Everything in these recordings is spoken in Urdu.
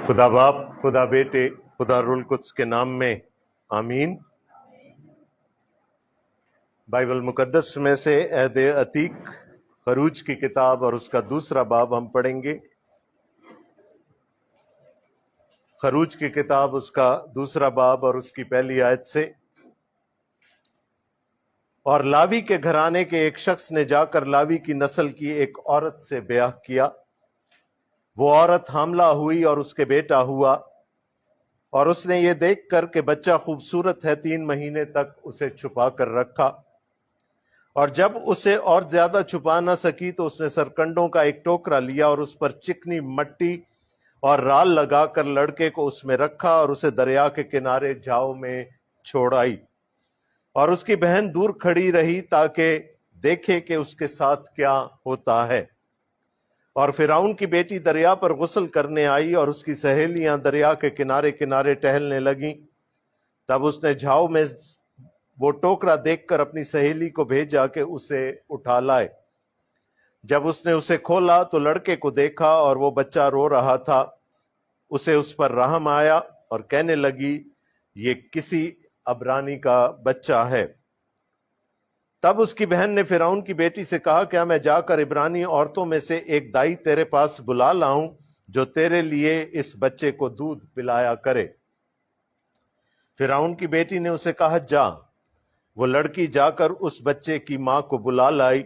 خدا باپ، خدا بیٹے، خدا روح القدس کے نام میں آمین۔ بائبل مقدس میں سے عہد عتیق خروج کی کتاب اور اس کا دوسرا باب ہم پڑھیں گے۔ خروج کی کتاب اس کا دوسرا باب اور اس کی پہلی آیت سے۔ اور لاوی کے گھرانے کے ایک شخص نے جا کر لاوی کی نسل کی ایک عورت سے بیاہ کیا۔ وہ عورت حاملہ ہوئی اور اس کے بیٹا ہوا، اور اس نے یہ دیکھ کر کہ بچہ خوبصورت ہے 3 مہینے تک اسے چھپا کر رکھا، اور جب اسے اور زیادہ چھپا نہ سکی تو اس نے سرکنڈوں کا ایک ٹوکرا لیا اور اس پر چکنی مٹی اور رال لگا کر لڑکے کو اس میں رکھا اور اسے دریا کے کنارے جھاؤ میں چھوڑ آئی، اور اس کی بہن دور کھڑی رہی تاکہ دیکھے کہ اس کے ساتھ کیا ہوتا ہے۔ اور فرعون کی بیٹی دریا پر غسل کرنے آئی اور اس کی سہیلیاں دریا کے کنارے کنارے ٹہلنے لگیں۔ تب اس نے جھاؤ میں وہ ٹوکرا دیکھ کر اپنی سہیلی کو بھیجا کہ اسے اٹھا لائے۔ جب اس نے اسے کھولا تو لڑکے کو دیکھا اور وہ بچہ رو رہا تھا۔ اسے اس پر رحم آیا اور کہنے لگی، یہ کسی عبرانی کا بچہ ہے۔ تب اس کی بہن نے فرعون کی بیٹی سے کہا، کیا میں جا کر عبرانی عورتوں میں سے ایک دائی تیرے پاس بلا لاؤں جو تیرے لیے اس بچے کو دودھ پلایا کرے؟ فرعون کی بیٹی نے اسے کہا، جا۔ وہ لڑکی جا کر اس بچے کی ماں کو بلا لائی۔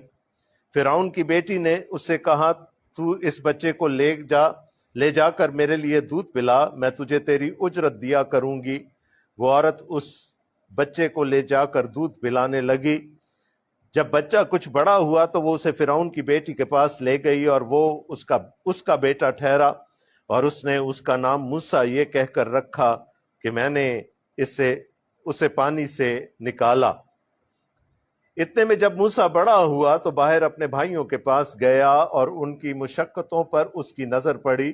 فرعون کی بیٹی نے اسے کہا، تو اس بچے کو لے جا کر میرے لیے دودھ پلا، میں تجھے تیری اجرت دیا کروں گی۔ وہ عورت اس بچے کو لے جا کر دودھ پلانے لگی۔ جب بچہ کچھ بڑا ہوا تو وہ اسے فرعون کی بیٹی کے پاس لے گئی، اور وہ اس کا بیٹا ٹھہرا، اور اس نے اس کا نام موسیٰ یہ کہہ کر رکھا کہ میں نے اسے پانی سے نکالا۔ اتنے میں جب موسیٰ بڑا ہوا تو باہر اپنے بھائیوں کے پاس گیا، اور ان کی مشقتوں پر اس کی نظر پڑی،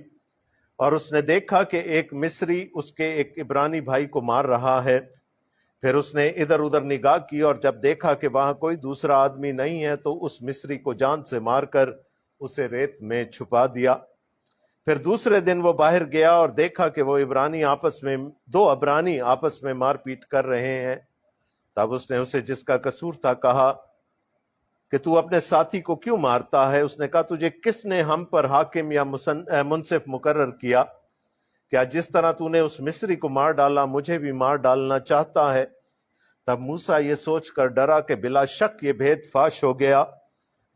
اور اس نے دیکھا کہ ایک مصری اس کے ایک عبرانی بھائی کو مار رہا ہے۔ پھر اس نے ادھر ادھر نگاہ کی، اور جب دیکھا کہ وہاں کوئی دوسرا آدمی نہیں ہے تو اس مصری کو جان سے مار کر اسے ریت میں چھپا دیا۔ پھر دوسرے دن وہ باہر گیا اور دیکھا کہ وہ دو عبرانی آپس میں مار پیٹ کر رہے ہیں۔ تب اس نے اسے جس کا قصور تھا کہا کہ تو اپنے ساتھی کو کیوں مارتا ہے؟ اس نے کہا، تجھے کس نے ہم پر حاکم یا منصف مقرر کیا؟ کیا جس طرح تو نے اس مصری کو مار ڈالا مجھے بھی مار ڈالنا چاہتا ہے؟ تب موسیٰ یہ سوچ کر ڈرا کہ بلا شک یہ بھید فاش ہو گیا۔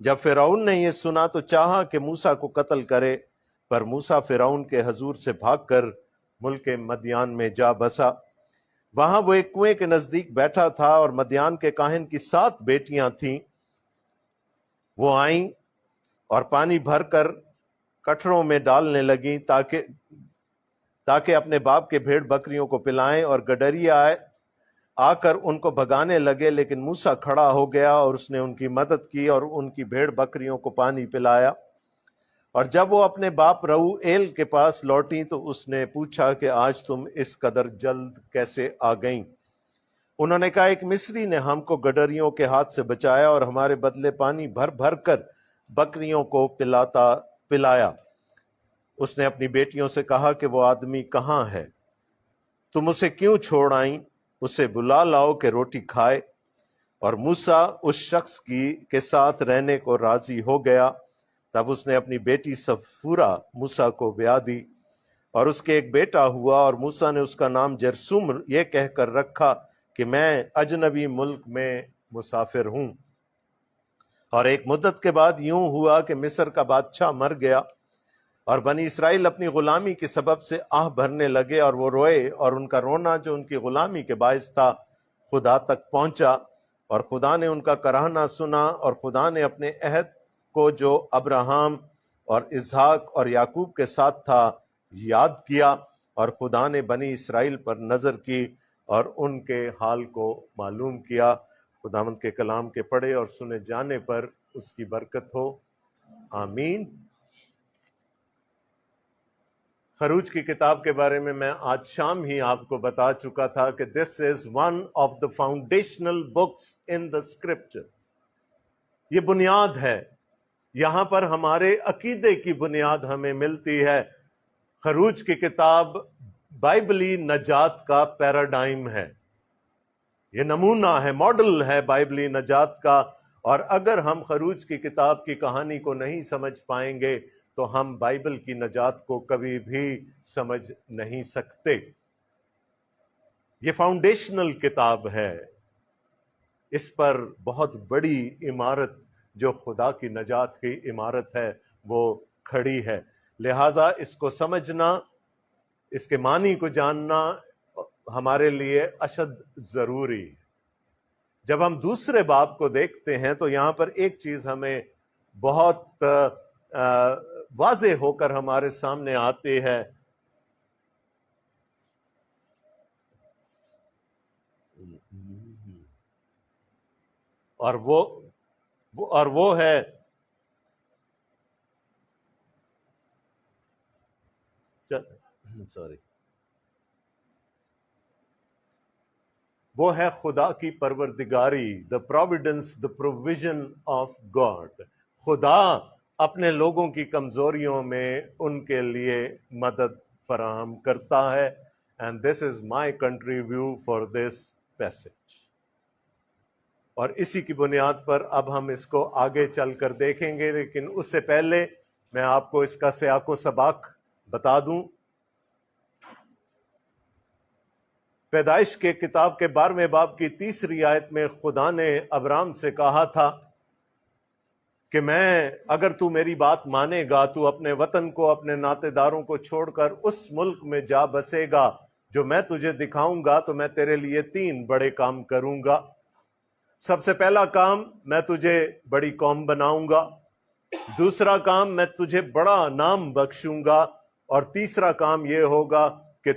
جب فرعون نے یہ سنا تو چاہا کہ موسیٰ کو قتل کرے، پر موسیٰ فرعون کے حضور سے بھاگ کر ملک مدیان میں جا بسا۔ وہاں وہ ایک کنویں کے نزدیک بیٹھا تھا، اور مدیان کے کاہن کی 7 بیٹیاں تھیں۔ وہ آئیں اور پانی بھر کر کٹھروں میں ڈالنے لگیں تاکہ اپنے باپ کے بھیڑ بکریوں کو پلائیں، اور گڈریے آ کر ان کو بھگانے لگے، لیکن موسیٰ کھڑا ہو گیا اور اس نے ان کی مدد کی اور ان کی بھیڑ بکریوں کو پانی پلایا۔ اور جب وہ اپنے باپ رؤیل کے پاس لوٹیں تو اس نے پوچھا کہ آج تم اس قدر جلد کیسے آ گئیں؟ انہوں نے کہا، ایک مصری نے ہم کو گڈریوں کے ہاتھ سے بچایا اور ہمارے بدلے پانی بھر بھر کر بکریوں کو پلایا۔ اس نے اپنی بیٹیوں سے کہا کہ وہ آدمی کہاں ہے؟ تم اسے کیوں چھوڑ آئیں؟ اسے بلا لاؤ کہ روٹی کھائے۔ اور موسیٰ اس شخص کے ساتھ رہنے کو راضی ہو گیا۔ تب اس نے اپنی بیٹی صفورہ موسیٰ کو بیاہ دی، اور اس کے ایک بیٹا ہوا، اور موسیٰ نے اس کا نام جرثوم یہ کہہ کر رکھا کہ میں اجنبی ملک میں مسافر ہوں۔ اور ایک مدت کے بعد یوں ہوا کہ مصر کا بادشاہ مر گیا، اور بنی اسرائیل اپنی غلامی کے سبب سے آہ بھرنے لگے، اور وہ روئے، اور ان کا رونا جو ان کی غلامی کے باعث تھا خدا تک پہنچا، اور خدا نے ان کا کراہنا سنا، اور خدا نے اپنے عہد کو جو ابراہم اور اسحاق اور یعقوب کے ساتھ تھا یاد کیا، اور خدا نے بنی اسرائیل پر نظر کی اور ان کے حال کو معلوم کیا۔ خداوند کے کلام کے پڑھے اور سنے جانے پر اس کی برکت ہو، آمین۔ خروج کی کتاب کے بارے میں آج شام ہی آپ کو بتا چکا تھا کہ this is one of the foundational books in the scripture. یہ بنیاد ہے، یہاں پر ہمارے عقیدے کی بنیاد ہمیں ملتی ہے۔ خروج کی کتاب بائبلی نجات کا پیراڈائم ہے، یہ نمونہ ہے، ماڈل ہے بائبلی نجات کا، اور اگر ہم خروج کی کتاب کی کہانی کو نہیں سمجھ پائیں گے تو ہم بائبل کی نجات کو کبھی بھی سمجھ نہیں سکتے۔ یہ فاؤنڈیشنل کتاب ہے، اس پر بہت بڑی عمارت جو خدا کی نجات کی عمارت ہے وہ کھڑی ہے، لہٰذا اس کو سمجھنا، اس کے معنی کو جاننا ہمارے لیے اشد ضروری ہے۔ جب ہم دوسرے باب کو دیکھتے ہیں تو یہاں پر ایک چیز ہمیں بہت واضح ہو کر ہمارے سامنے آتی ہے، اور وہ ہے وہ ہے خدا کی پروردگاری، the providence, the provision of God۔ خدا اپنے لوگوں کی کمزوریوں میں ان کے لیے مدد فراہم کرتا ہے، and this is my country view for this passage۔ اور اسی کی بنیاد پر اب ہم اس کو آگے چل کر دیکھیں گے، لیکن اس سے پہلے میں آپ کو اس کا سیاق و سباق بتا دوں۔ پیدائش کے کتاب کے 12ویں باب کی 3 آیت میں خدا نے ابرام سے کہا تھا کہ اگر تو میری بات مانے گا، تو اپنے وطن کو، اپنے ناطے داروں کو چھوڑ کر اس ملک میں جا بسے گا جو میں تجھے دکھاؤں گا، تو میں تیرے لیے 3 بڑے کام کروں گا۔ سب سے پہلا کام، میں تجھے بڑی قوم بناؤں گا۔ دوسرا کام، میں تجھے بڑا نام بخشوں گا۔ اور تیسرا کام یہ ہوگا کہ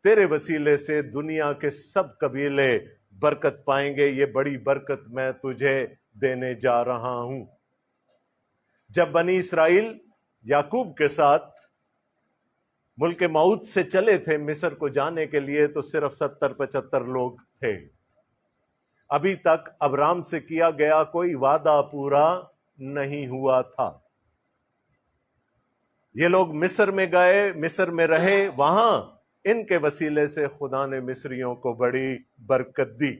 تیرے وسیلے سے دنیا کے سب قبیلے برکت پائیں گے، یہ بڑی برکت میں تجھے دینے جا رہا ہوں۔ جب بنی اسرائیل یعقوب کے ساتھ ملک موعود سے چلے تھے مصر کو جانے کے لیے، تو صرف 70-75 لوگ تھے۔ ابھی تک ابرام سے کیا گیا کوئی وعدہ پورا نہیں ہوا تھا۔ یہ لوگ مصر میں گئے، مصر میں رہے، وہاں ان کے وسیلے سے خدا نے مصریوں کو بڑی برکت دی۔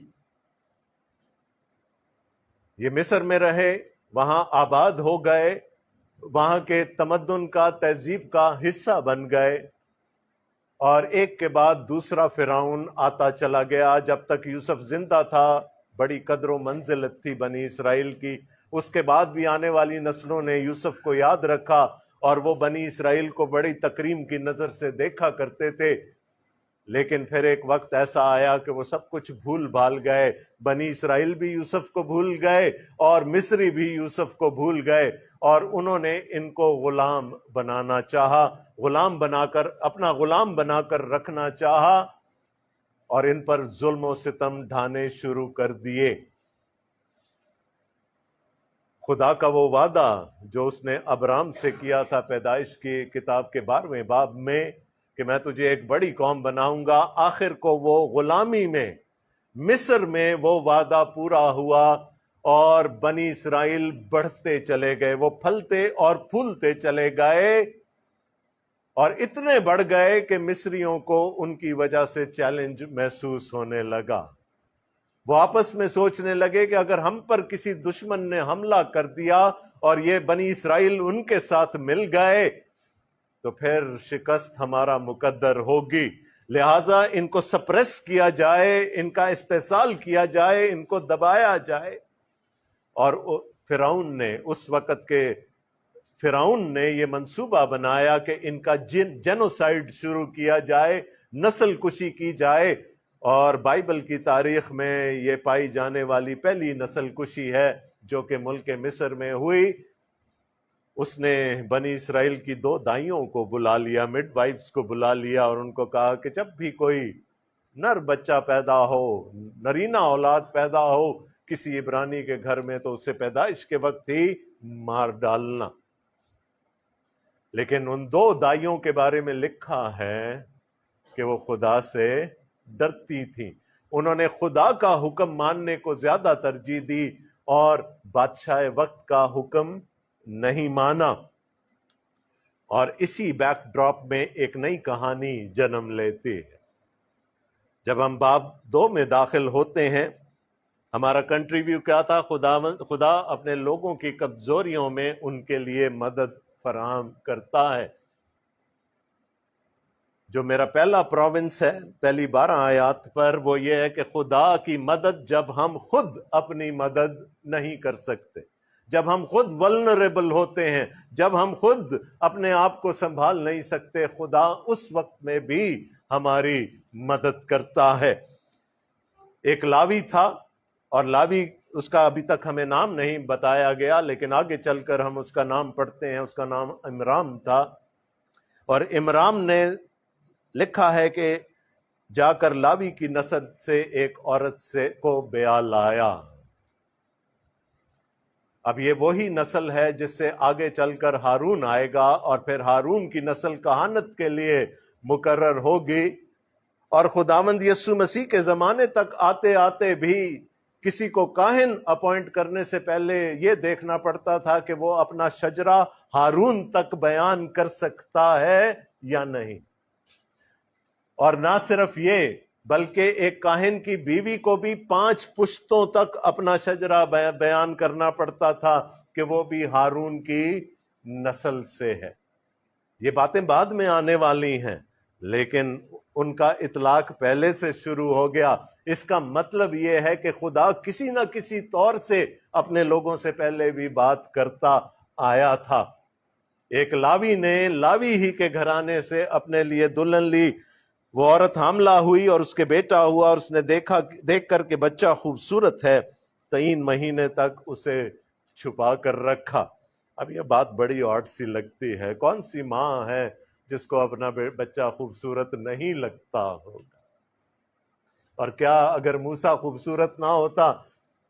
یہ مصر میں رہے، وہاں آباد ہو گئے، وہاں کے تمدن کا، تہذیب کا حصہ بن گئے، اور ایک کے بعد دوسرا فرعون آتا چلا گیا۔ جب تک یوسف زندہ تھا بڑی قدر و منزلت تھی بنی اسرائیل کی، اس کے بعد بھی آنے والی نسلوں نے یوسف کو یاد رکھا اور وہ بنی اسرائیل کو بڑی تکریم کی نظر سے دیکھا کرتے تھے۔ لیکن پھر ایک وقت ایسا آیا کہ وہ سب کچھ بھول بھال گئے، بنی اسرائیل بھی یوسف کو بھول گئے اور مصری بھی یوسف کو بھول گئے، اور انہوں نے ان کو غلام بنانا چاہا، غلام بنا کر، اپنا غلام بنا کر رکھنا چاہا، اور ان پر ظلم و ستم ڈھانے شروع کر دیے۔ خدا کا وہ وعدہ جو اس نے ابرام سے کیا تھا پیدائش کی کتاب کے 12ویں باب میں کہ میں تجھے ایک بڑی قوم بناؤں گا، آخر کو وہ غلامی میں، مصر میں وہ وعدہ پورا ہوا، اور بنی اسرائیل بڑھتے چلے گئے، وہ پھلتے اور پھولتے چلے گئے، اور اتنے بڑھ گئے کہ مصریوں کو ان کی وجہ سے چیلنج محسوس ہونے لگا۔ وہ آپس میں سوچنے لگے کہ اگر ہم پر کسی دشمن نے حملہ کر دیا اور یہ بنی اسرائیل ان کے ساتھ مل گئے تو پھر شکست ہمارا مقدر ہوگی، لہٰذا ان کو سپریس کیا جائے، ان کا استحصال کیا جائے، ان کو دبایا جائے۔ اور فرعون نے، اس وقت کے فرعون نے یہ منصوبہ بنایا کہ ان کا جینوسائیڈ شروع کیا جائے، نسل کشی کی جائے، اور بائبل کی تاریخ میں یہ پائی جانے والی پہلی نسل کشی ہے جو کہ ملک مصر میں ہوئی۔ اس نے بنی اسرائیل کی 2 دائیوں کو بلا لیا، مڈ وائفز کو بلا لیا، اور ان کو کہا کہ جب بھی کوئی نر بچہ پیدا ہو، نرینہ اولاد پیدا ہو کسی عبرانی کے گھر میں، تو اسے پیدائش کے وقت ہی مار ڈالنا۔ لیکن ان 2 دائیوں کے بارے میں لکھا ہے کہ وہ خدا سے ڈرتی تھیں، انہوں نے خدا کا حکم ماننے کو زیادہ ترجیح دی اور بادشاہ وقت کا حکم نہیں مانا۔ اور اسی بیک ڈراپ میں ایک نئی کہانی جنم لیتی ہے۔ جب ہم باب 2 میں داخل ہوتے ہیں، ہمارا کنٹریبیو کیا تھا؟ خدا اپنے لوگوں کی کمزوریوں میں ان کے لیے مدد فراہم کرتا ہے۔ جو میرا پہلا پروونس ہے پہلی 12 آیات پر، وہ یہ ہے کہ خدا کی مدد جب ہم خود اپنی مدد نہیں کر سکتے، جب ہم خود ولنریبل ہوتے ہیں، جب ہم خود اپنے آپ کو سنبھال نہیں سکتے، خدا اس وقت میں بھی ہماری مدد کرتا ہے۔ ایک لاوی تھا، اور لاوی اس کا ابھی تک ہمیں نام نہیں بتایا گیا، لیکن آگے چل کر ہم اس کا نام پڑھتے ہیں۔ اس کا نام عمرام تھا، اور عمرام نے لکھا ہے کہ جا کر لاوی کی نسل سے ایک عورت سے کو بیاہ لایا۔ اب یہ وہی نسل ہے جس سے آگے چل کر ہارون آئے گا، اور پھر ہارون کی نسل کہانت کے لیے مقرر ہوگی۔ اور خداوند یسوع مسیح کے زمانے تک آتے آتے بھی کسی کو کاہن اپوائنٹ کرنے سے پہلے یہ دیکھنا پڑتا تھا کہ وہ اپنا شجرہ ہارون تک بیان کر سکتا ہے یا نہیں۔ اور نہ صرف یہ، بلکہ ایک کاہن کی بیوی کو بھی 5 پشتوں تک اپنا شجرہ بیان کرنا پڑتا تھا کہ وہ بھی ہارون کی نسل سے ہے۔ یہ باتیں بعد میں آنے والی ہیں، لیکن ان کا اطلاق پہلے سے شروع ہو گیا۔ اس کا مطلب یہ ہے کہ خدا کسی نہ کسی طور سے اپنے لوگوں سے پہلے بھی بات کرتا آیا تھا۔ ایک لاوی نے لاوی ہی کے گھرانے سے اپنے لیے دلہن لی، وہ عورت حاملہ ہوئی اور اس کے بیٹا ہوا، اور اس نے دیکھ کر کہ بچہ خوبصورت ہے، 3 مہینے تک اسے چھپا کر رکھا۔ اب یہ بات بڑی آڈ سی لگتی ہے، کون سی ماں ہے جس کو اپنا بچہ خوبصورت نہیں لگتا ہوگا؟ اور کیا اگر موسیٰ خوبصورت نہ ہوتا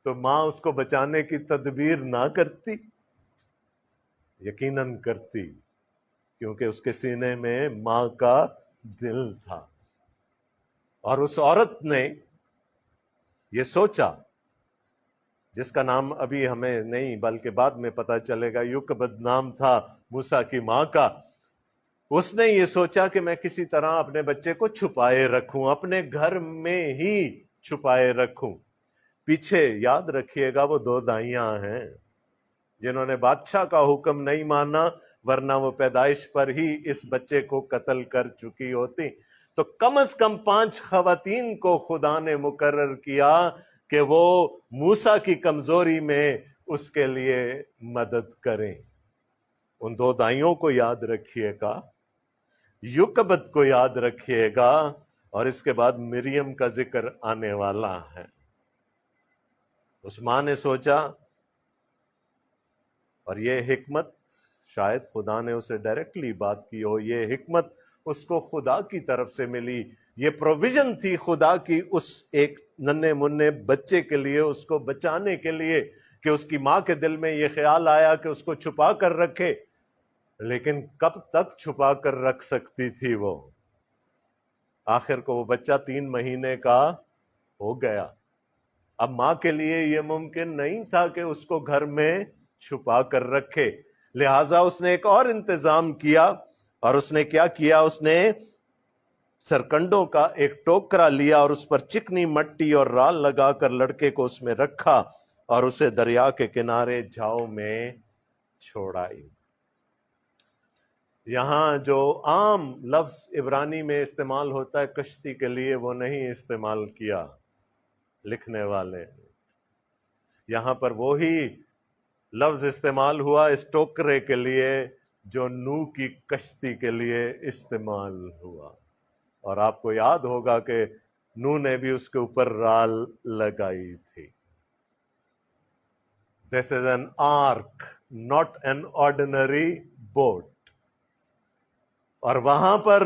تو ماں اس کو بچانے کی تدبیر نہ کرتی؟ یقیناً کرتی، کیونکہ اس کے سینے میں ماں کا دل تھا۔ اور اس عورت نے یہ سوچا، جس کا نام ابھی ہمیں نہیں بلکہ بعد میں پتا چلے گا، یوکبد نام تھا موسیٰ کی ماں کا، اس نے یہ سوچا کہ میں کسی طرح اپنے بچے کو چھپائے رکھوں، اپنے گھر میں ہی چھپائے رکھوں۔ پیچھے یاد رکھیے گا وہ 2 دائیاں ہیں جنہوں نے بادشاہ کا حکم نہیں مانا، ورنہ وہ پیدائش پر ہی اس بچے کو قتل کر چکی ہوتی۔ تو کم از کم 5 خواتین کو خدا نے مقرر کیا کہ وہ موسیٰ کی کمزوری میں اس کے لیے مدد کریں۔ ان 2 دائیوں کو یاد رکھیے گا، یوکبد کو یاد رکھیے گا، اور اس کے بعد مریم کا ذکر آنے والا ہے۔ اس ماں نے سوچا، اور یہ حکمت شاید خدا نے اسے ڈائریکٹلی بات کی ہو، یہ حکمت اس کو خدا کی طرف سے ملی، یہ پروویژن تھی خدا کی اس ایک ننھے منھے بچے کے لیے، اس کو بچانے کے لیے، کہ اس کی ماں کے دل میں یہ خیال آیا کہ اس کو چھپا کر رکھے۔ لیکن کب تک چھپا کر رکھ سکتی تھی وہ؟ آخر کو وہ بچہ 3 مہینے کا ہو گیا۔ اب ماں کے لیے یہ ممکن نہیں تھا کہ اس کو گھر میں چھپا کر رکھے، لہٰذا اس نے ایک اور انتظام کیا۔ اور اس نے کیا کیا؟ اس نے سرکنڈوں کا ایک ٹوکرا لیا اور اس پر چکنی مٹی اور رال لگا کر لڑکے کو اس میں رکھا، اور اسے دریا کے کنارے جھاؤ میں چھوڑائی۔ یہاں جو عام لفظ عبرانی میں استعمال ہوتا ہے کشتی کے لیے، وہ نہیں استعمال کیا لکھنے والے۔ یہاں پر وہی لفظ استعمال ہوا اس ٹوکرے کے لیے جو نوح کی کشتی کے لیے استعمال ہوا۔ اور آپ کو یاد ہوگا کہ نوح نے بھی اس کے اوپر رال لگائی تھی۔ This is an ark, not an ordinary boat. اور وہاں پر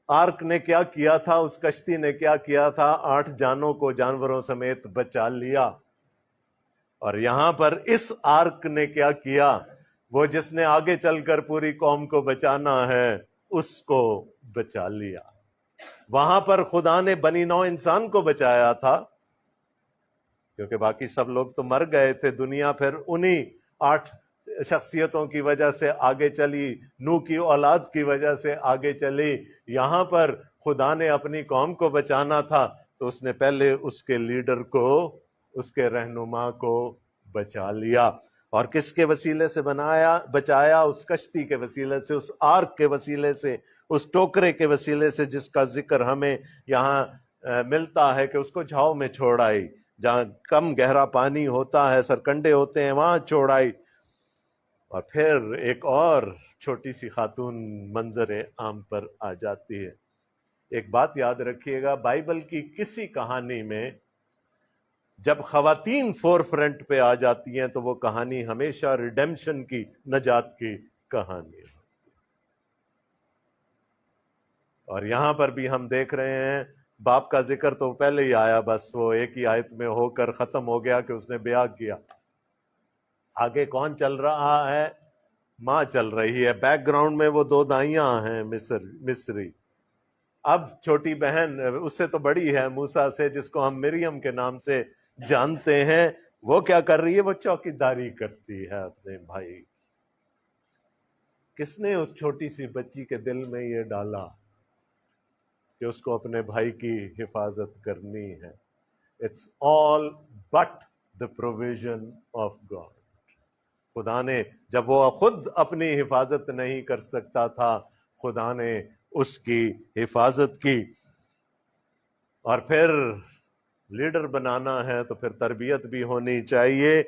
آرک نے کیا کیا تھا؟ اس کشتی نے کیا کیا تھا؟ 8 جانوں کو جانوروں سمیت بچا لیا۔ اور یہاں پر اس آرک نے کیا کیا؟ وہ جس نے آگے چل کر پوری قوم کو بچانا ہے، اس کو بچا لیا۔ وہاں پر خدا نے بنی نوع انسان کو بچایا تھا، کیونکہ باقی سب لوگ تو مر گئے تھے۔ دنیا پھر انہی 8 شخصیتوں کی وجہ سے آگے چلی، نوح کی اولاد کی وجہ سے آگے چلی. یہاں پر خدا نے اپنی قوم کو بچانا تھا تو اس نے پہلے اس کے لیڈر کو، اس کے رہنما کو بچا لیا. اور کس کے وسیلے سے بچایا؟ اس کشتی کے وسیلے سے، اس آرک کے وسیلے سے، اس ٹوکرے کے وسیلے سے، جس کا ذکر ہمیں یہاں ملتا ہے کہ اس کو جھاؤ میں چھوڑ آئی. جہاں کم گہرا پانی ہوتا ہے، سرکنڈے ہوتے ہیں، وہاں چھوڑ آئی. اور پھر ایک اور چھوٹی سی خاتون منظر عام پر آ جاتی ہے. ایک بات یاد رکھیے گا، بائبل کی کسی کہانی میں جب خواتین فور فرنٹ پہ آ جاتی ہیں تو وہ کہانی ہمیشہ ریڈیمشن کی، نجات کی کہانی ہے. اور یہاں پر بھی ہم دیکھ رہے ہیں باپ کا ذکر تو پہلے ہی آیا، بس وہ ایک ہی آیت میں ہو کر ختم ہو گیا کہ اس نے بیاہ کیا. آگے کون چل رہا ہے؟ ماں چل رہی ہے. بیک گراؤنڈ میں وہ دو دائیاں ہیں مصری. اب چھوٹی بہن اس سے تو بڑی ہے، موسیٰ سے، جس کو ہم مریم کے نام سے جانتے ہیں، وہ کیا کر رہی ہے؟ وہ چوکیداری کرتی ہے اپنے بھائی. کس نے اس چھوٹی سی بچی کے دل میں یہ ڈالا کہ اس کو اپنے بھائی کی حفاظت کرنی ہے؟ It's all but the provision of God. خدا نے، جب وہ خود اپنی حفاظت نہیں کر سکتا تھا، خدا نے اس کی حفاظت کی. اور پھر لیڈر بنانا ہے تو پھر تربیت بھی ہونی چاہیے.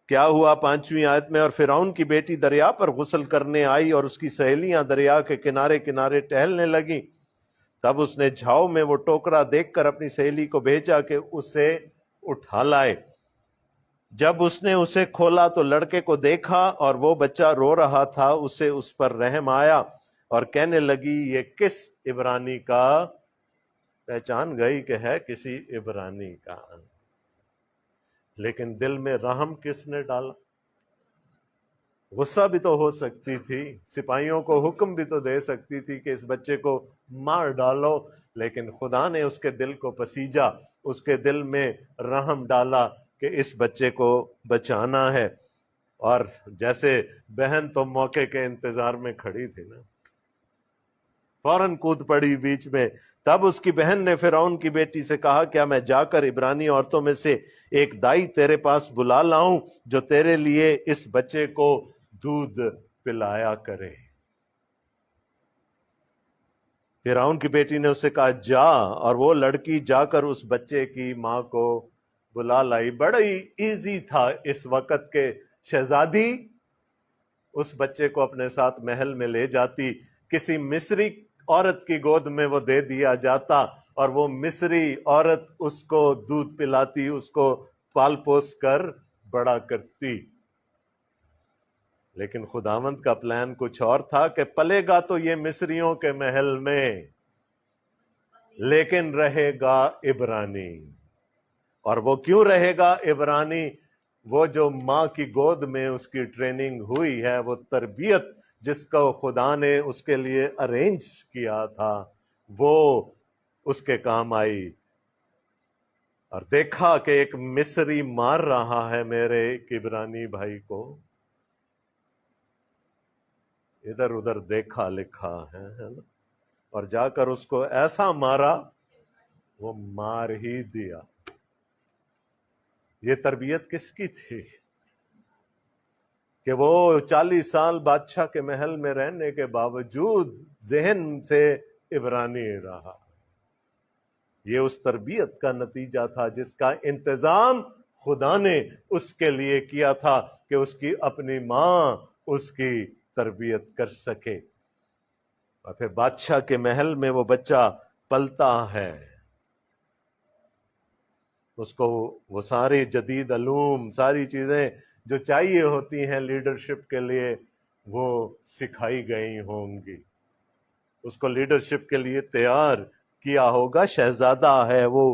کیا ہوا 5ویں آیت میں؟ اور فرعون کی بیٹی دریا پر غسل کرنے آئی اور اس کی سہیلیاں دریا کے کنارے کنارے ٹہلنے لگیں. تب اس نے جھاؤ میں وہ ٹوکرا دیکھ کر اپنی سہیلی کو بھیجا کہ اسے اٹھا لائے. جب اس نے اسے کھولا تو لڑکے کو دیکھا اور وہ بچہ رو رہا تھا. اسے اس پر رحم آیا اور کہنے لگی یہ کس عبرانی کا؟ پہچان گئی کہ ہے کسی عبرانی کا. لیکن دل میں رحم کس نے ڈالا؟ غصہ بھی تو ہو سکتی تھی، سپاہیوں کو حکم بھی تو دے سکتی تھی کہ اس بچے کو مار ڈالو، لیکن خدا نے اس کے دل کو پسیجا، اس کے دل میں رحم ڈالا کہ اس بچے کو بچانا ہے. اور جیسے بہن تو موقع کے انتظار میں کھڑی تھی نا، فوراً کود پڑی بیچ میں. تب اس کی بہن نے فرعون کی بیٹی سے کہا کیا میں جا کر عبرانی عورتوں میں سے ایک دائی تیرے پاس بلا لاؤں جو تیرے لیے اس بچے کو دودھ پلایا کرے؟ فرعون کی بیٹی نے اسے کہا جا، اور وہ لڑکی جا کر اس بچے کی ماں کو بلا لائی. بڑا ہی ایزی تھا اس وقت کے شہزادی اس بچے کو اپنے ساتھ محل میں لے جاتی، کسی مصری عورت کی گود میں وہ دے دیا جاتا اور وہ مصری عورت اس کو دودھ پلاتی، اس کو پال پوس کر بڑا کرتی. لیکن خداوند کا پلان کچھ اور تھا کہ پلے گا تو یہ مصریوں کے محل میں، لیکن رہے گا عبرانی. اور وہ کیوں رہے گا عبرانی؟ وہ جو ماں کی گود میں اس کی ٹریننگ ہوئی ہے، وہ تربیت جس کو خدا نے اس کے لیے ارینج کیا تھا، وہ اس کے کام آئی. اور دیکھا کہ ایک مصری مار رہا ہے میرے ایک عبرانی بھائی کو، ادھر ادھر دیکھا لکھا ہے نا، اور جا کر اس کو ایسا مارا، وہ مار ہی دیا. یہ تربیت کس کی تھی کہ وہ 40 سال بادشاہ کے محل میں رہنے کے باوجود ذہن سے عبرانی رہا؟ یہ اس تربیت کا نتیجہ تھا جس کا انتظام خدا نے اس کے لیے کیا تھا کہ اس کی اپنی ماں اس کی تربیت کر سکے. اور پھر بادشاہ کے محل میں وہ بچہ پلتا ہے، اس کو وہ سارے جدید علوم، ساری چیزیں جو چاہیے ہوتی ہیں لیڈرشپ کے لیے، وہ سکھائی گئی ہوں گی. اس کو لیڈرشپ کے لیے تیار کیا ہوگا. شہزادہ ہے وہ.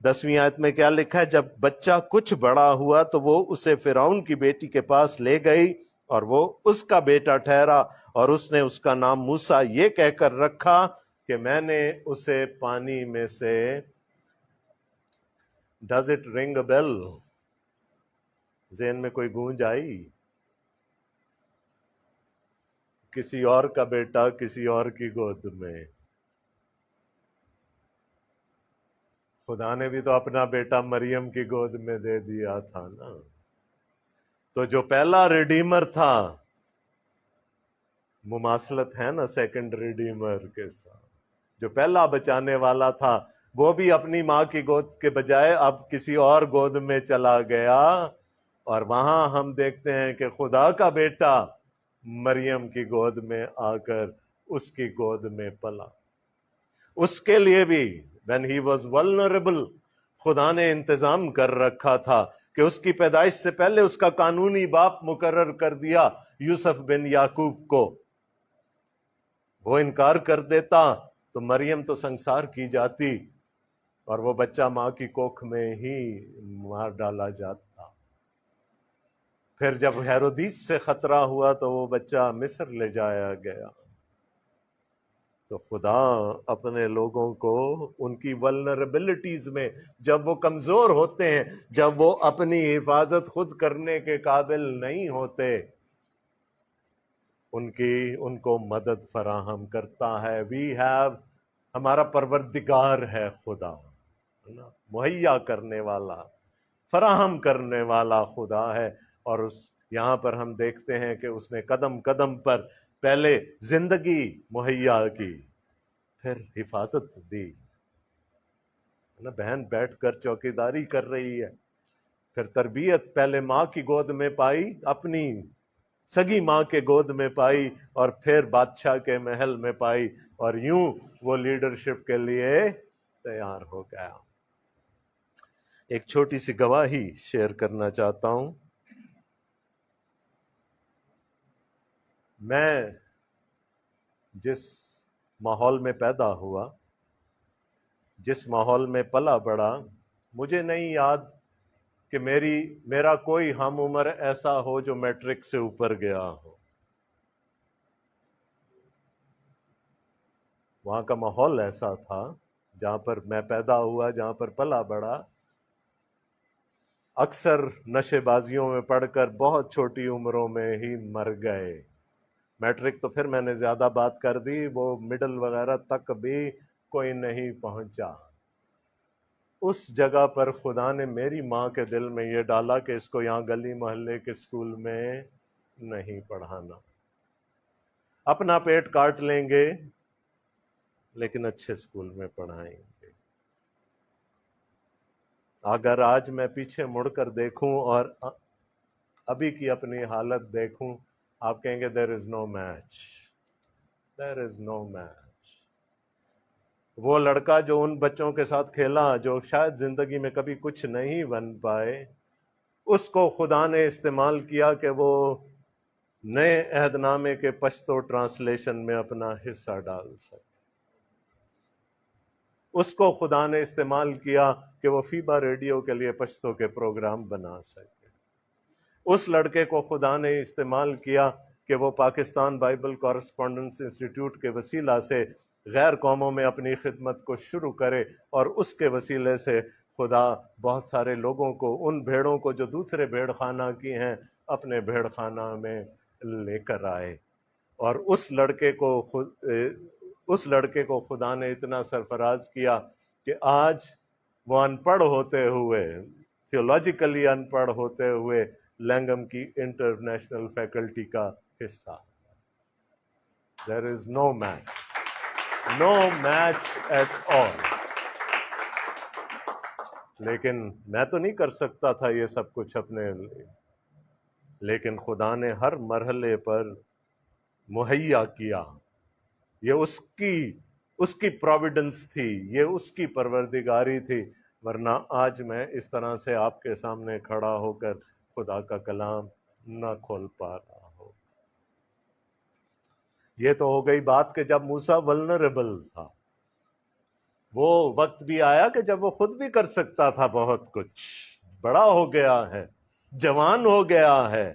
10ویں آیت میں کیا لکھا ہے؟ جب بچہ کچھ بڑا ہوا تو وہ اسے فرعون کی بیٹی کے پاس لے گئی اور وہ اس کا بیٹا ٹھہرا، اور اس نے اس کا نام موسیٰ یہ کہہ کر رکھا کہ میں نے اسے پانی میں سے. ڈز اٹ رنگ اے بیل؟ ذہن میں کوئی گونج آئی؟ کسی اور کا بیٹا کسی اور کی گود میں. خدا نے بھی تو اپنا بیٹا مریم کی گود میں دے دیا تھا نا. تو جو پہلا ریڈیمر تھا، مماثلت ہے نا سیکنڈ ریڈیمر کے ساتھ، جو پہلا بچانے والا تھا وہ بھی اپنی ماں کی گود کے بجائے اب کسی اور گود میں چلا گیا، اور وہاں ہم دیکھتے ہیں کہ خدا کا بیٹا مریم کی گود میں آ کر اس کی گود میں پلا. اس کے لیے بھی when he was vulnerable خدا نے انتظام کر رکھا تھا کہ اس کی پیدائش سے پہلے اس کا قانونی باپ مقرر کر دیا یوسف بن یعقوب کو. وہ انکار کر دیتا تو مریم تو سنسار کی جاتی اور وہ بچہ ماں کی کوکھ میں ہی مار ڈالا جاتا. پھر جب ہیرودیس سے خطرہ ہوا تو وہ بچہ مصر لے جایا گیا. تو خدا اپنے لوگوں کو ان کی ولنریبلٹیز میں، جب وہ کمزور ہوتے ہیں، جب وہ اپنی حفاظت خود کرنے کے قابل نہیں ہوتے، ان کو مدد فراہم کرتا ہے. ہمارا پروردگار ہے خدا، مہیا کرنے والا، فراہم کرنے والا خدا ہے. اور یہاں پر ہم دیکھتے ہیں کہ اس نے قدم قدم پر پہلے زندگی مہیا کی، پھر حفاظت دی. بہن بیٹھ کر چوکیداری کر رہی ہے، پھر تربیت پہلے ماں کی گود میں پائی، اپنی سگی ماں کے گود میں پائی، اور پھر بادشاہ کے محل میں پائی، اور یوں وہ لیڈرشپ کے لیے تیار ہو گیا. ایک چھوٹی سی گواہی شیئر کرنا چاہتا ہوں. میں جس ماحول میں پیدا ہوا، جس ماحول میں پلا بڑا، مجھے نہیں یاد کہ میرا کوئی ہم عمر ایسا ہو جو میٹرک سے اوپر گیا ہو. وہاں کا ماحول ایسا تھا جہاں پر میں پیدا ہوا، جہاں پر پلا بڑا. اکثر نشے بازیوں میں پڑھ کر بہت چھوٹی عمروں میں ہی مر گئے. میٹرک تو پھر میں نے زیادہ بات کر دی، وہ مڈل وغیرہ تک بھی کوئی نہیں پہنچا. اس جگہ پر خدا نے میری ماں کے دل میں یہ ڈالا کہ اس کو یہاں گلی محلے کے اسکول میں نہیں پڑھانا. اپنا پیٹ کاٹ لیں گے لیکن اچھے اسکول میں پڑھائیں گے. اگر آج میں پیچھے مڑ کر دیکھوں اور ابھی کی اپنی حالت دیکھوں، آپ کہیں گے there is no match. There is no match. وہ لڑکا جو ان بچوں کے ساتھ کھیلا جو شاید زندگی میں کبھی کچھ نہیں بن پائے، اس کو خدا نے استعمال کیا کہ وہ نئے عہد نامے کے پشتو ٹرانسلیشن میں اپنا حصہ ڈال سکے. اس کو خدا نے استعمال کیا کہ وہ فیبا ریڈیو کے لیے پشتو کے پروگرام بنا سکے. اس لڑکے کو خدا نے استعمال کیا کہ وہ پاکستان بائبل کورسپونڈنس انسٹیٹیوٹ کے وسیلہ سے غیر قوموں میں اپنی خدمت کو شروع کرے، اور اس کے وسیلے سے خدا بہت سارے لوگوں کو، ان بھیڑوں کو جو دوسرے بھیڑ خانہ کی ہیں، اپنے بھیڑ خانہ میں لے کر آئے. اور اس لڑکے کو خدا نے اتنا سرفراز کیا کہ آج وہ ان پڑھ ہوتے ہوئے، تھیولوجیکلی ان پڑھ ہوتے ہوئے، لینگم کی انٹرنیشنل فیکلٹی کا حصہ. There is no match. No match at all. لیکن میں تو نہیں کر سکتا تھا یہ سب کچھ اپنے لیے، لیکن خدا نے ہر مرحلے پر مہیا کیا. یہ اس کی پروویڈنس تھی، یہ اس کی پروردگاری تھی. ورنہ آج میں اس طرح سے آپ کے سامنے کھڑا ہو کر خدا کا کلام نہ کھول پا رہا ہو. یہ تو ہو گئی بات کہ جب موسیٰ ولنریبل تھا. وہ وقت بھی آیا کہ جب وہ خود بھی کر سکتا تھا بہت کچھ. بڑا ہو گیا ہے، جوان ہو گیا ہے،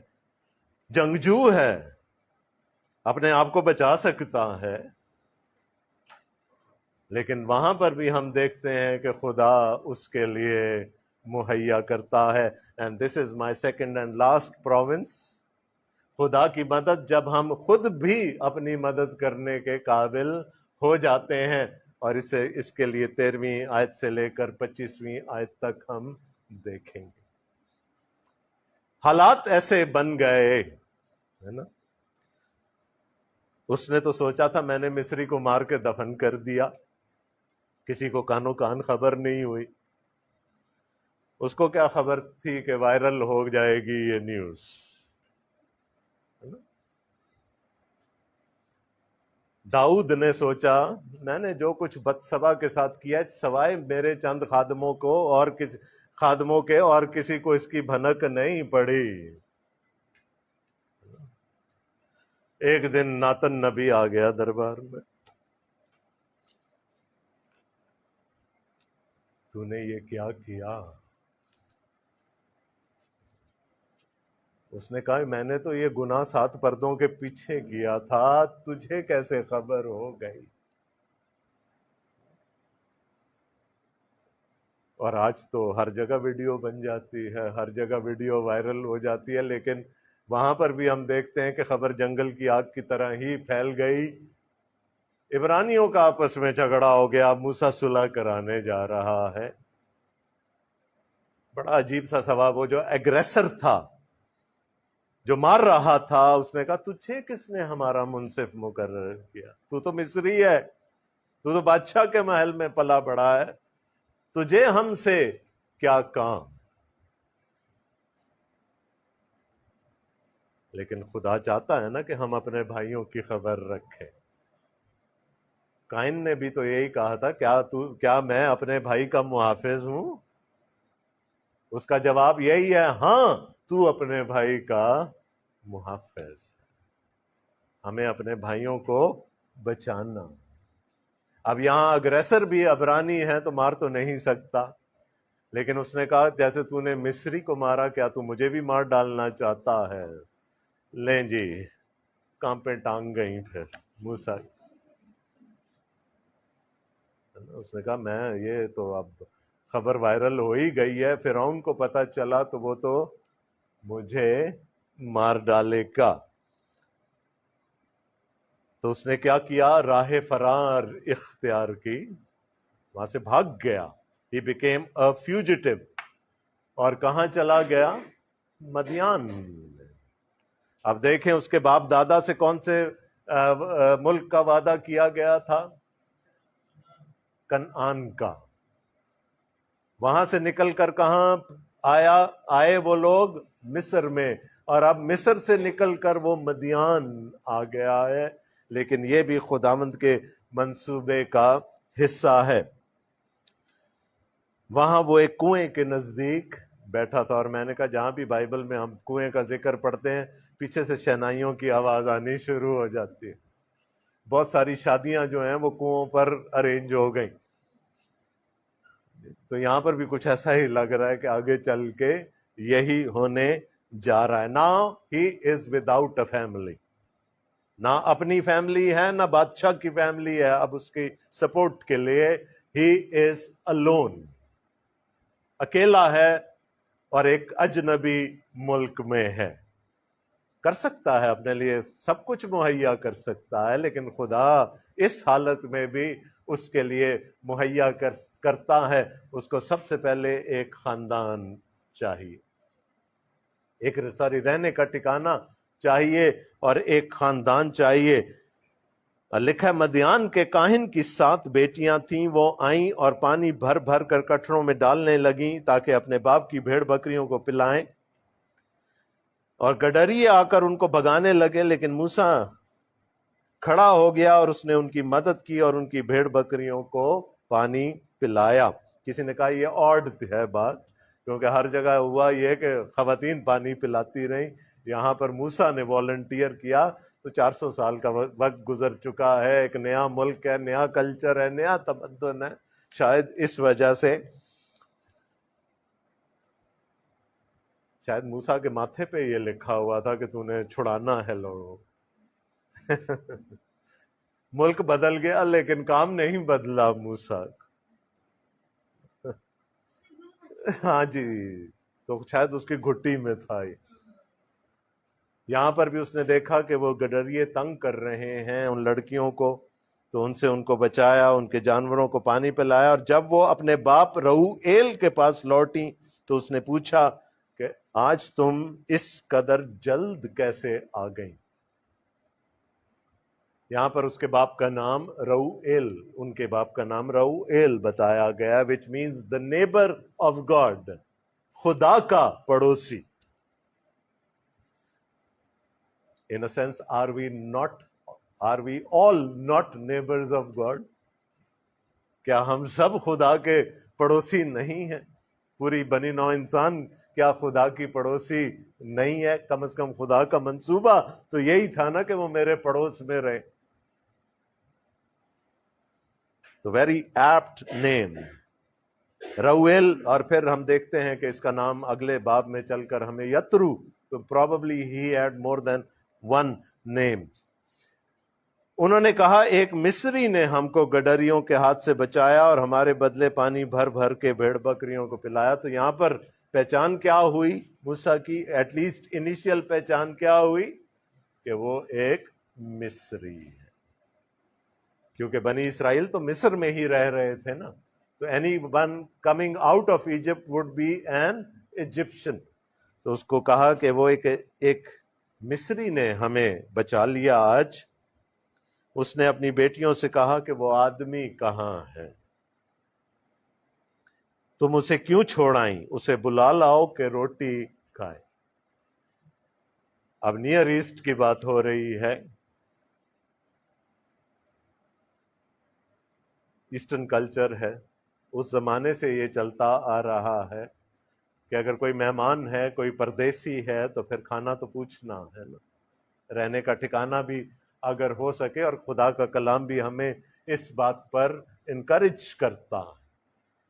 جنگجو ہے، اپنے آپ کو بچا سکتا ہے. لیکن وہاں پر بھی ہم دیکھتے ہیں کہ خدا اس کے لیے مہیا کرتا ہے. And this is my second and last province. خدا کی مدد جب ہم خود بھی اپنی مدد کرنے کے قابل ہو جاتے ہیں، اور اس کے لیے 13ویں آیت سے لے کر 25ویں آیت تک ہم دیکھیں گے۔ حالات ایسے بن گئے ہے نا، اس نے تو سوچا تھا میں نے مصری کو مار کے دفن کر دیا، کسی کو کانوں کان خبر نہیں ہوئی۔ اس کو کیا خبر تھی کہ وائرل ہو جائے گی یہ نیوز؟ داؤد نے سوچا میں نے جو کچھ بتسبا کے ساتھ کیا، سوائے میرے چند خادموں کو اور خادموں کے اور کسی کو اس کی بھنک نہیں پڑی۔ ایک دن ناتن نبی آ گیا دربار میں، تو نے یہ کیا کیا؟ اس نے کہا میں نے تو یہ گناہ 7 پردوں کے پیچھے کیا تھا، تجھے کیسے خبر ہو گئی؟ اور آج تو ہر جگہ ویڈیو بن جاتی ہے، ہر جگہ ویڈیو وائرل ہو جاتی ہے، لیکن وہاں پر بھی ہم دیکھتے ہیں کہ خبر جنگل کی آگ کی طرح ہی پھیل گئی۔ عبرانیوں کا آپس میں جھگڑا ہو گیا، موسیٰ صلح کرانے جا رہا ہے۔ بڑا عجیب سا ثواب، وہ جو ایگریسر تھا، جو مار رہا تھا، اس نے کہا تجھے کس نے ہمارا منصف مقرر کیا؟ تو تو مصری ہے، تو تو بادشاہ کے محل میں پلا بڑا ہے، تجھے ہم سے کیا کام؟ لیکن خدا چاہتا ہے نا کہ ہم اپنے بھائیوں کی خبر رکھیں۔ قائن نے بھی تو یہی کہا تھا، کیا میں اپنے بھائی کا محافظ ہوں؟ اس کا جواب یہی ہے، ہاں تو اپنے بھائی کا محافظ۔ ہمیں اپنے بھائیوں کو بچانا۔ اب یہاں اگریسر بھی عبرانی ہے تو مار تو نہیں سکتا، لیکن اس نے کہا جیسے تو نے مصری کو مارا، کیا تو مجھے بھی مار ڈالنا چاہتا ہے؟ لیں جی، کانپیں ٹانگ گئیں پھر موسیٰ۔ اس نے کہا میں یہ تو اب خبر وائرل ہو ہی گئی ہے، فرعون کو پتا چلا تو وہ تو مجھے مار ڈالے گا۔ تو اس نے کیا کیا؟ راہ فرار اختیار کی، وہاں سے بھاگ گیا۔ He became a fugitive۔ اور کہاں چلا گیا؟ مدیان۔ اب دیکھیں اس کے باپ دادا سے کون سے ملک کا وعدہ کیا گیا تھا؟ کنعان کا۔ وہاں سے نکل کر کہاں آئے وہ لوگ؟ مصر میں، اور اب مصر سے نکل کر وہ مدیان آ گیا ہے، لیکن یہ بھی خداوند کے منصوبے کا حصہ ہے۔ وہاں وہ ایک کنویں کے نزدیک بیٹھا تھا، اور میں نے کہا جہاں بھی بائبل میں ہم کنویں کا ذکر پڑھتے ہیں، پیچھے سے شہنائیوں کی آواز آنی شروع ہو جاتی ہے۔ بہت ساری شادیاں جو ہیں وہ کنووں پر ارینج ہو گئیں، تو یہاں پر بھی کچھ ایسا ہی لگ رہا ہے کہ آگے چل کے یہی ہونے جا رہا ہے۔ Now he is without a family۔ نہ اپنی فیملی ہے، نہ بادشاہ کی فیملی ہے اب اس کی سپورٹ کے لیے۔ he is alone۔ اکیلا ہے اور ایک اجنبی ملک میں ہے۔ کر سکتا ہے اپنے لیے سب کچھ مہیا کر سکتا ہے، لیکن خدا اس حالت میں بھی اس کے لیے مہیا کرتا ہے۔ اس کو سب سے پہلے ایک خاندان چاہیے، ایک رہنے کا ٹھکانہ چاہیے اور ایک خاندان چاہیے۔ لکھا ہے مدیان کے کاہن کی 7 بیٹیاں تھیں، وہ آئیں اور پانی بھر بھر کر کٹروں میں ڈالنے لگیں تاکہ اپنے باپ کی بھیڑ بکریوں کو پلائیں، اور گڈریے آ کر ان کو بھگانے لگے، لیکن موسیٰ کھڑا ہو گیا اور اس نے ان کی مدد کی اور ان کی بھیڑ بکریوں کو پانی پلایا۔ کسی نے کہا یہ آڈ ہے بات، کیونکہ ہر جگہ ہوا یہ کہ خواتین پانی پلاتی رہیں، یہاں پر موسیٰ نے والنٹیئر کیا، تو 400 سال کا وقت گزر چکا ہے، ایک نیا ملک ہے، نیا کلچر ہے، نیا تمدن ہے، شاید اس وجہ سے شاید موسیٰ کے ماتھے پہ یہ لکھا ہوا تھا کہ تو نے چھڑانا ہے لوگوں۔ ملک بدل گیا لیکن کام نہیں بدلا موسیٰ۔ ہاں جی، تو شاید اس کی گھٹی میں تھا یہ۔ یہاں پر بھی اس نے دیکھا کہ وہ گڈریے تنگ کر رہے ہیں ان لڑکیوں کو، تو ان کو بچایا، ان کے جانوروں کو پانی پلایا، اور جب وہ اپنے باپ رؤیل کے پاس لوٹی تو اس نے پوچھا کہ آج تم اس قدر جلد کیسے آ گئیں؟ یہاں پر اس کے باپ کا نام رؤیل، ان کے باپ کا نام رؤیل بتایا گیا، which means the neighbor of God، خدا کا پڑوسی۔ In a sense, are we all not neighbors of God؟ کیا ہم سب خدا کے پڑوسی نہیں ہیں؟ پوری بنی نوع انسان کیا خدا کی پڑوسی نہیں ہے؟ کم از کم خدا کا منصوبہ تو یہی تھا نا کہ وہ میرے پڑوس میں رہے۔ تو ویری ایپٹ نیم رویل، اور پھر ہم دیکھتے ہیں کہ اس کا نام اگلے باب میں چل کر ہمیں یترو، تو probably he had more than one name۔ انہوں نے کہا ایک مصری نے ہم کو گڈریوں کے ہاتھ سے بچایا اور ہمارے بدلے پانی بھر بھر کے بھیڑ بکریوں کو پلایا۔ تو یہاں پر پہچان کیا ہوئی موسیٰ کی؟ ایٹ لیسٹ انیشیل پہچان کیا ہوئی؟ کہ وہ ایک مصری ہے، کیونکہ بنی اسرائیل تو مصر میں ہی رہ رہے تھے نا، تو any one coming out of Egypt would be an Egyptian. تو اس کو کہا کہ وہ ایک مصری نے ہمیں بچا لیا آج۔ اس نے اپنی بیٹیوں سے کہا کہ وہ آدمی کہاں ہے؟ تم اسے کیوں چھوڑائیں؟ اسے بلا لاؤ کہ روٹی کھائے۔ اب نیئر ایسٹ کی بات ہو رہی ہے، ایسٹرن کلچر ہے، اس زمانے سے یہ چلتا آ رہا ہے کہ اگر کوئی مہمان ہے، کوئی پردیسی ہے، تو پھر کھانا تو پوچھنا ہے نا، رہنے کا ٹھکانہ بھی اگر ہو سکے، اور خدا کا کلام بھی ہمیں اس بات پر انکریج کرتا ہے۔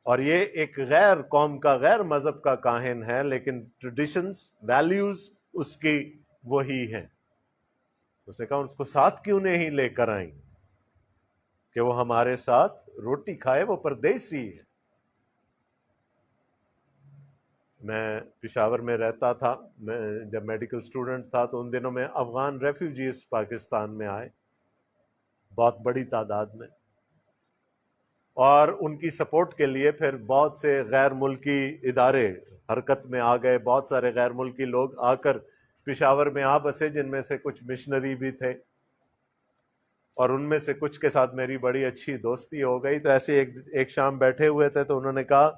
اور یہ ایک غیر قوم کا، غیر مذہب کا کاہن ہے، لیکن ٹریڈیشنز، ویلیوز اس کی وہی ہیں۔ اس نے کہا اس کو ساتھ کیوں نہیں لے کر آئیں کہ وہ ہمارے ساتھ روٹی کھائے، وہ پردیسی ہے۔ میں پشاور میں رہتا تھا، میں جب میڈیکل اسٹوڈنٹ تھا تو ان دنوں میں افغان ریفیوجیز پاکستان میں آئے بہت بڑی تعداد میں، اور ان کی سپورٹ کے لیے پھر بہت سے غیر ملکی ادارے حرکت میں آ گئے، بہت سارے غیر ملکی لوگ آ کر پشاور میں آ بسے، جن میں سے کچھ مشنری بھی تھے، اور ان میں سے کچھ کے ساتھ میری بڑی اچھی دوستی ہو گئی۔ تو ایسے ایک شام بیٹھے ہوئے تھے تو انہوں نے کہا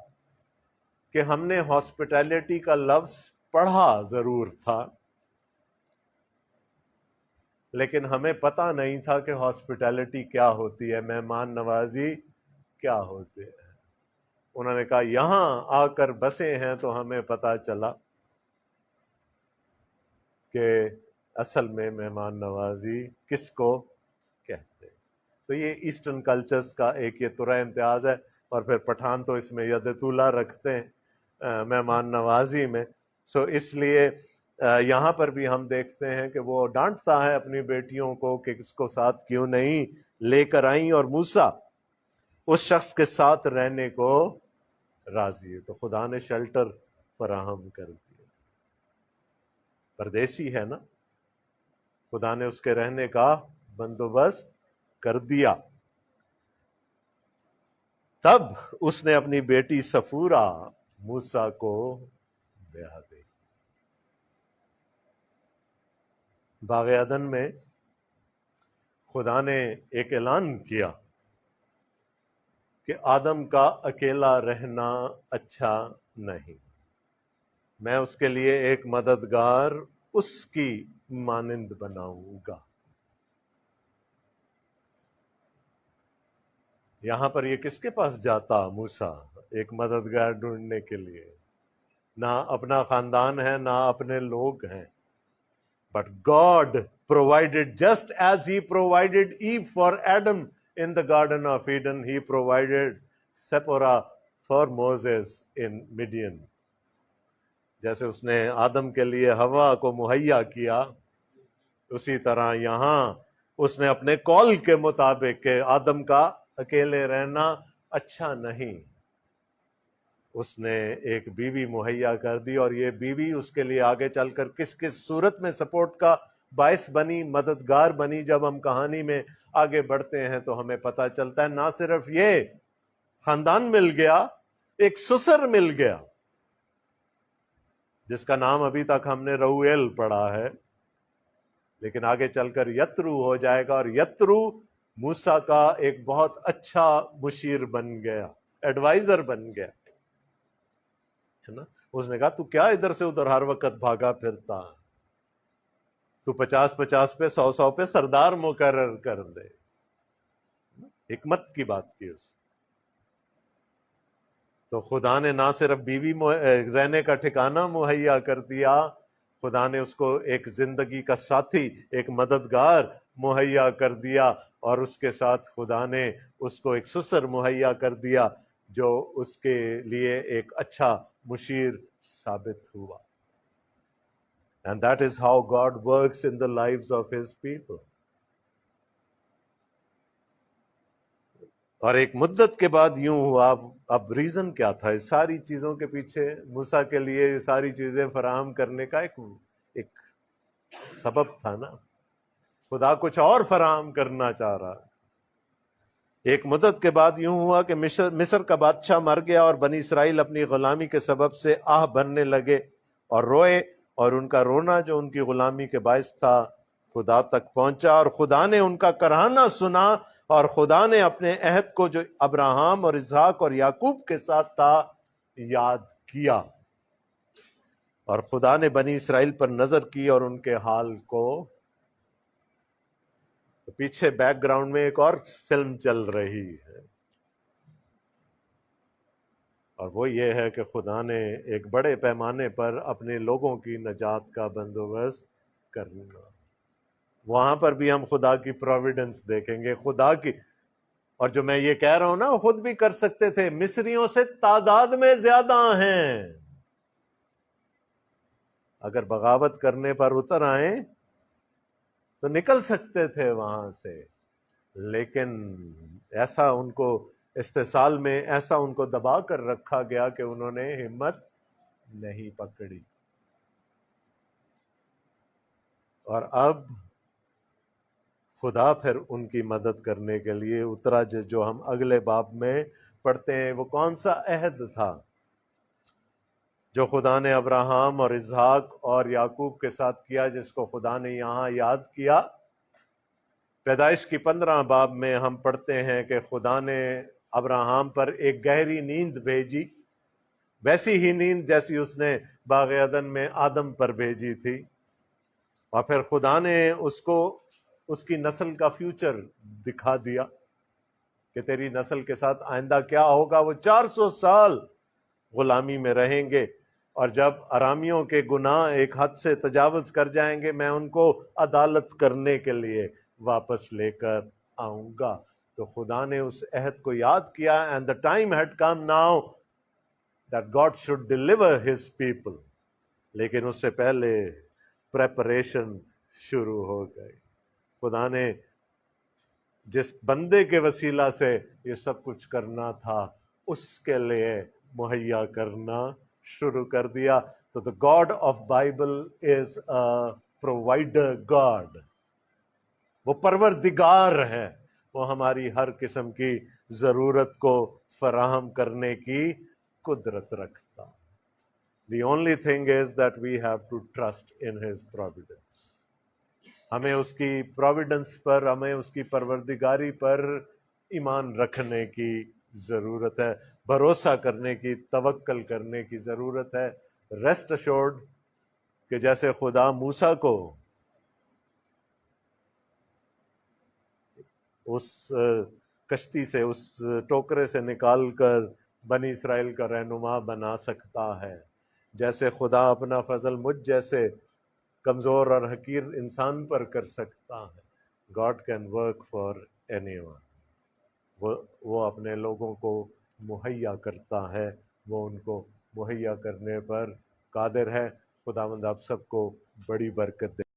کہ ہم نے ہاسپٹیلٹی کا لفظ پڑھا ضرور تھا، لیکن ہمیں پتہ نہیں تھا کہ ہاسپٹیلٹی کیا ہوتی ہے، مہمان نوازی کیا ہوتے ہیں۔ انہوں نے کہا یہاں آ کر بسے ہیں تو ہمیں پتہ چلا کہ اصل میں مہمان نوازی کس کو کہتے ہیں۔ تو یہ ایسٹرن کلچرز کا ایک یہ ترا امتیاز ہے، اور پھر پٹھان تو اس میں ید طولہ رکھتے ہیں مہمان نوازی میں۔ سو اس لیے یہاں پر بھی ہم دیکھتے ہیں کہ وہ ڈانٹتا ہے اپنی بیٹیوں کو کہ اس کو ساتھ کیوں نہیں لے کر آئیں، اور موسیٰ اس شخص کے ساتھ رہنے کو راضی ہے۔ تو خدا نے شیلٹر فراہم کر دیا، پردیسی ہے نا، خدا نے اس کے رہنے کا بندوبست کر دیا۔ تب اس نے اپنی بیٹی صفورہ موسیٰ کو بیاہ دی۔ باغ عدن میں خدا نے ایک اعلان کیا کہ آدم کا اکیلا رہنا اچھا نہیں، میں اس کے لیے ایک مددگار اس کی مانند بناؤں گا۔ یہاں پر یہ کس کے پاس جاتا موسیٰ ایک مددگار ڈھونڈنے کے لیے؟ نہ اپنا خاندان ہے، نہ اپنے لوگ ہیں، but God provided, just as he provided Eve for Adam in the Garden of Eden, he provided Zipporah for Moses in Midian۔ جیسے اس نے آدم کے لیے ہوا کو مہیا کیا، اسی طرح یہاں اس نے اپنے قول کے مطابق کہ آدم کا اکیلے رہنا اچھا نہیں، اس نے ایک بیوی مہیا کر دی، اور یہ بیوی اس کے لیے آگے چل کر کس کس صورت میں سپورٹ کا باعث بنی، مددگار بنی. جب ہم کہانی میں آگے بڑھتے ہیں تو ہمیں پتہ چلتا ہے نہ صرف یہ خاندان مل گیا، ایک سسر مل گیا جس کا نام ابھی تک ہم نے رویل پڑھا ہے، لیکن آگے چل کر یترو ہو جائے گا، اور یترو موسیٰ کا ایک بہت اچھا مشیر بن گیا، ایڈوائزر بن گیا ہے نا. اس نے کہا تو کیا ادھر سے ادھر ہر وقت بھاگا پھرتا ہے، تو 50 پہ 100 پہ سردار مقرر کر دے. حکمت کی بات کی اس. تو خدا نے نہ صرف بیوی رہنے کا ٹھکانہ مہیا کر دیا، خدا نے اس کو ایک زندگی کا ساتھی، ایک مددگار مہیا کر دیا، اور اس کے ساتھ خدا نے اس کو ایک سسر مہیا کر دیا جو اس کے لیے ایک اچھا مشیر ثابت ہوا. And that is how God works in the lives of His people. اور ایک مدت کے بعد یوں ہوا. اب ریزن کیا تھا اس ساری چیزوں کے پیچھے؟ موسیٰ کے لیے یہ ساری چیزیں فراہم کرنے کا ایک سبب تھا نا. خدا کچھ اور فراہم کرنا چاہ رہا. ایک مدت کے بعد یوں ہوا کہ مصر کا بادشاہ مر گیا، اور بنی اسرائیل اپنی غلامی کے سبب سے آہ بھرنے لگے اور روئے، اور ان کا رونا جو ان کی غلامی کے باعث تھا خدا تک پہنچا، اور خدا نے ان کا کرہنہ سنا، اور خدا نے اپنے عہد کو جو ابراہم اور اسحاق اور یعقوب کے ساتھ تھا یاد کیا. اور خدا نے بنی اسرائیل پر نظر کی اور ان کے حال کو. پیچھے بیک گراؤنڈ میں ایک اور فلم چل رہی ہے، اور وہ یہ ہے کہ خدا نے ایک بڑے پیمانے پر اپنے لوگوں کی نجات کا بندوبست کرنا. وہاں پر بھی ہم خدا کی پروویڈنس دیکھیں گے، خدا کی. اور جو میں یہ کہہ رہا ہوں نا، وہ خود بھی کر سکتے تھے. مصریوں سے تعداد میں زیادہ ہیں، اگر بغاوت کرنے پر اتر آئیں تو نکل سکتے تھے وہاں سے، لیکن ایسا ان کو استحصال میں ایسا ان کو دبا کر رکھا گیا کہ انہوں نے ہمت نہیں پکڑی. اور اب خدا پھر ان کی مدد کرنے کے لیے اترا، جو ہم اگلے باب میں پڑھتے ہیں. وہ کون سا عہد تھا جو خدا نے ابراہم اور اسحاق اور یعقوب کے ساتھ کیا، جس کو خدا نے یہاں یاد کیا؟ پیدائش کی 15 باب میں ہم پڑھتے ہیں کہ خدا نے ابراہم پر ایک گہری نیند بھیجی، ویسی ہی نیند جیسی اس نے باغ عدن میں آدم پر بھیجی تھی. اور پھر خدا نے اس کو اس کی نسل کا فیوچر دکھا دیا کہ تیری نسل کے ساتھ آئندہ کیا ہوگا. وہ 400 سال غلامی میں رہیں گے، اور جب ارامیوں کے گناہ ایک حد سے تجاوز کر جائیں گے، میں ان کو عدالت کرنے کے لیے واپس لے کر آؤں گا. تو خدا نے اس عہد کو یاد کیا. and the time had come now that God should deliver his people. لیکن اس سے پہلے پریپریشن شروع ہو گئی. خدا نے جس بندے کے وسیلہ سے یہ سب کچھ کرنا تھا اس کے لیے مہیا کرنا شروع کر دیا. تو the God of Bible is a provider God. وہ پروردگار ہے، وہ ہماری ہر قسم کی ضرورت کو فراہم کرنے کی قدرت رکھتا. The only thing is that we have to trust in his providence. ہمیں اس کی پروویڈنس پر، ہمیں اس کی پروردگاری پر ایمان رکھنے کی ضرورت ہے، بھروسہ کرنے کی، توکل کرنے کی ضرورت ہے. ریسٹ ایشورڈ کہ جیسے خدا موسیٰ کو اس کشتی سے، اس ٹوکرے سے نکال کر بنی اسرائیل کا رہنما بنا سکتا ہے، جیسے خدا اپنا فضل مجھ جیسے کمزور اور حقیر انسان پر کر سکتا ہے. God can work for anyone. وہ اپنے لوگوں کو مہیا کرتا ہے، وہ ان کو مہیا کرنے پر قادر ہے. خداوند آپ سب کو بڑی برکت دے.